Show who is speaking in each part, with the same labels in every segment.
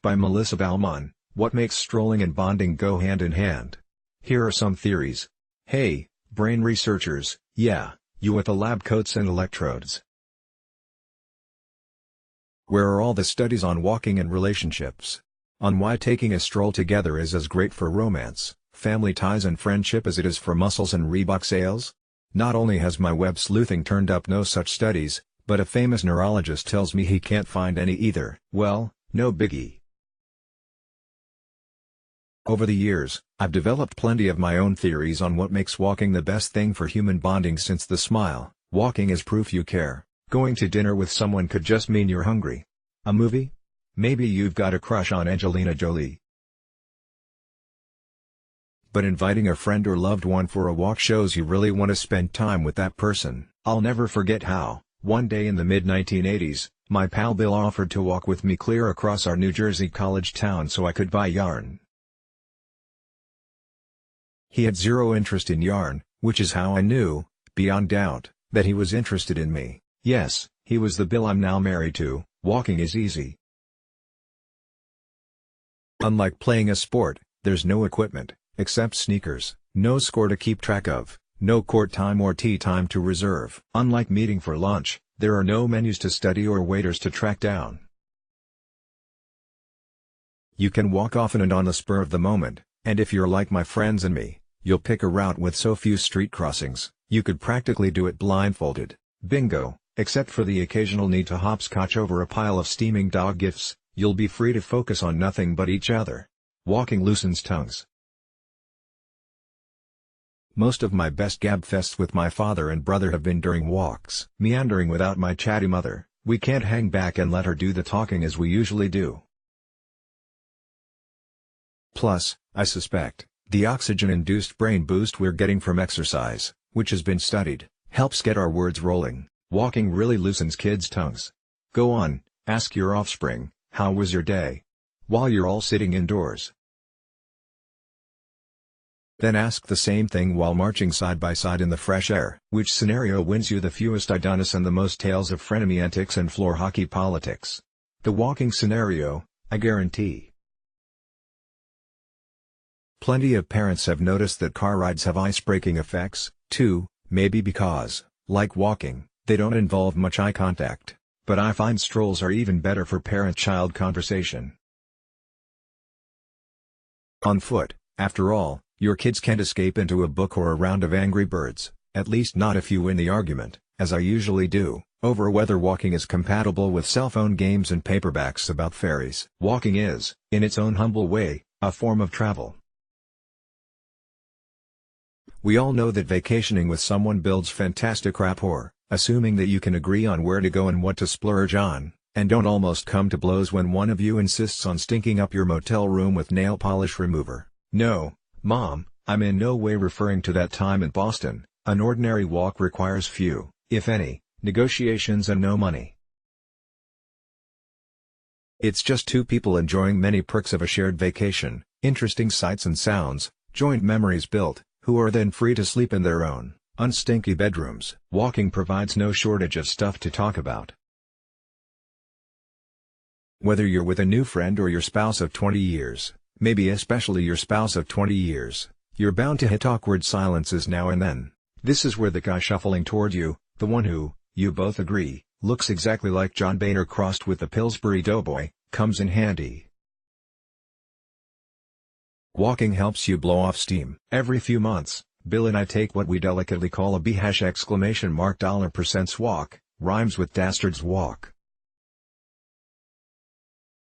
Speaker 1: by Melissa Balmain. What makes strolling and bonding go hand in hand? Here are some theories. Hey, brain researchers, yeah, you with the lab coats and electrodes. Where are all the studies on walking and relationships? On why taking a stroll together is as great for romance, family ties and friendship as it is for muscles and Reebok sales? Not only has my web sleuthing turned up no such studies, but a famous neurologist tells me he can't find any either. Well, no biggie. Over the years, I've developed plenty of my own theories on what makes walking the best thing for human bonding since the smile. Walking is proof you care. Going to dinner with someone could just mean you're hungry. A movie? Maybe you've got a crush on Angelina Jolie. But inviting a friend or loved one for a walk shows you really want to spend time with that person. I'll never forget how, one day in the mid-1980s, my pal Bill offered to walk with me clear across our New Jersey college town so I could buy yarn. He had zero interest in yarn, which is how I knew, beyond doubt, that he was interested in me. Yes, he was the Bill I'm now married to. Walking is easy. Unlike playing a sport, there's no equipment, except sneakers, no score to keep track of, no court time or tee time to reserve. Unlike meeting for lunch, there are no menus to study or waiters to track down. You can walk often and on the spur of the moment, and if you're like my friends and me, you'll pick a route with so few street crossings, you could practically do it blindfolded. Bingo, except for the occasional need to hopscotch over a pile of steaming dog gifts, you'll be free to focus on nothing but each other. Walking loosens tongues. Most of my best gabfests with my father and brother have been during walks. Meandering without my chatty mother, we can't hang back and let her do the talking as we usually do. Plus, I suspect, the oxygen-induced brain boost we're getting from exercise, which has been studied, helps get our words rolling. Walking really loosens kids' tongues. Go on, ask your offspring, how was your day? While you're all sitting indoors. Then ask the same thing while marching side by side in the fresh air. Which scenario wins you the fewest Adonis and the most tales of frenemy antics and floor hockey politics? The walking scenario, I guarantee. Plenty of parents have noticed that car rides have ice-breaking effects, too, maybe because, like walking, they don't involve much eye contact. But I find strolls are even better for parent-child conversation. On foot, after all, your kids can't escape into a book or a round of Angry Birds, at least not if you win the argument, as I usually do, over whether walking is compatible with cell phone games and paperbacks about fairies. Walking is, in its own humble way, a form of travel. We all know that vacationing with someone builds fantastic rapport, assuming that you can agree on where to go and what to splurge on, and don't almost come to blows when one of you insists on stinking up your motel room with nail polish remover. No, Mom, I'm in no way referring to that time in Boston. An ordinary walk requires few, if any, negotiations and no money. It's just two people enjoying many perks of a shared vacation, interesting sights and sounds, joint memories built, who are then free to sleep in their own, unstinky bedrooms. Walking provides no shortage of stuff to talk about. Whether you're with a new friend or your spouse of 20 years, maybe especially your spouse of 20 years, you're bound to hit awkward silences now and then. This is where the guy shuffling toward you, the one who, you both agree, looks exactly like John Boehner crossed with the Pillsbury Doughboy, comes in handy. Walking helps you blow off steam. Every few months, Bill and I take what we delicately call a $$% walk, rhymes with Dastard's walk.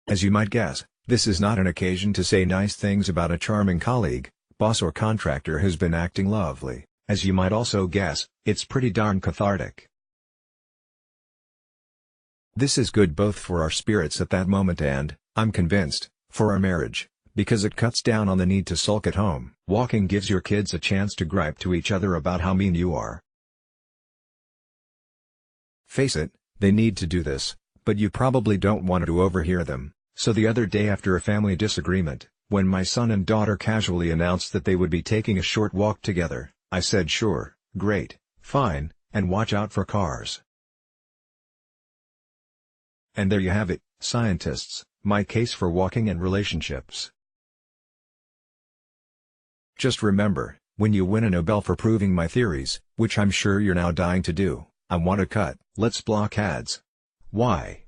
Speaker 1: As you might guess, this is not an occasion to say nice things about a charming colleague, boss or contractor who's been acting lovely. As you might also guess, it's pretty darn cathartic. This is good both for our spirits at that moment and, I'm convinced, for our marriage, because it cuts down on the need to sulk at home. Walking gives your kids a chance to gripe to each other about how mean you are. Face it, they need to do this, but you probably don't want to overhear them. So the other day after a family disagreement, when my son and daughter casually announced that they would be taking a short walk together, I said sure, great, fine, and watch out for cars. And there you have it, scientists, My case for walking and relationships. Just remember, when you win a Nobel for proving my theories, which I'm sure you're now dying to do, I want to cut. Let's block ads. Why?